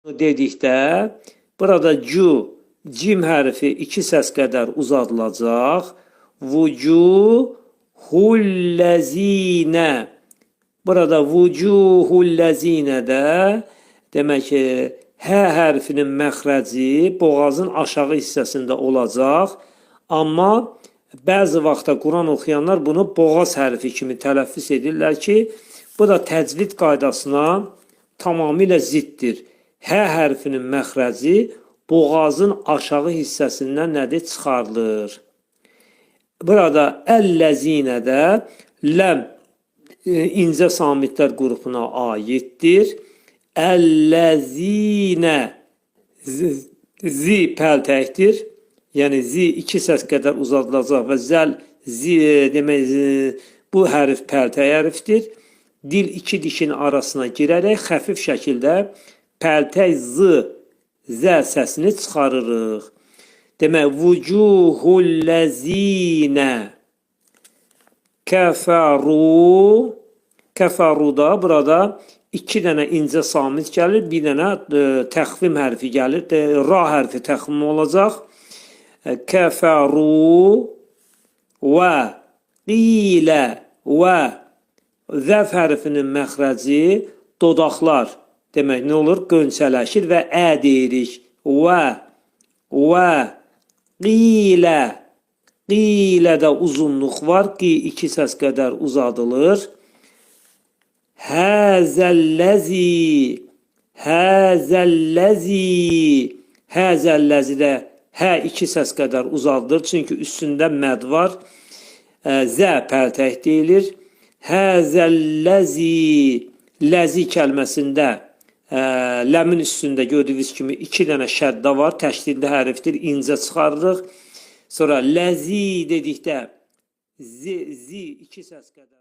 dedikdə, burada cim hərfi 2 səs qədər uzadılacaq. Vucuhullezine. Burada vucuhullezine-də demək ki, hə hərfinin məxrəci boğazın aşağı hissəsində olacaq. Amma bəzi vaxtda Quran oxuyanlar bunu boğaz hərfi kimi tələffüz edirlər ki, bu da təcvid qaydasına tamamilə ziddir. Hə hərfinin məxrəci boğazın aşağı hissəsindən nədir? Çıxarılır. Burada əlləzinədə ləm incə samitlər qrupuna aiddir. Əlləzinə zi pəltəkdir. Yəni zi 2 səs qədər uzadılacaq və zəl demək bu hərf pəltək hərfdir. Dil 2 dişin arasına girərək xəfif şəkildə pəltək zə səsini çıxarırıq. Demək vucuhullezine kəfəru. Kəfəruda burada 2 dənə incə samit gəlir, bir dənə təxvim hərfi gəlir. Ra hərfi təxvim olacaq. Kəfəru və qilə və zəf hərfinin məxrəci dodaqlar demək nə olur? Qönçələşir və deyirik. Və qilədə uzunluq var. Qi 2 səs qədər uzadılır. Həzəlləzidə hə 2 səs qədər uzadılır. Çünki üstündə məd var. Zə pəltək deyilir. Ləzi kəlməsində ləmin üstündə gördüyünüz kimi 2 dənə şəddə var. Təşdidli hərfdir. İncə çıxarırıq. Sonra ləzi dedikdə zi 2 səs qədər.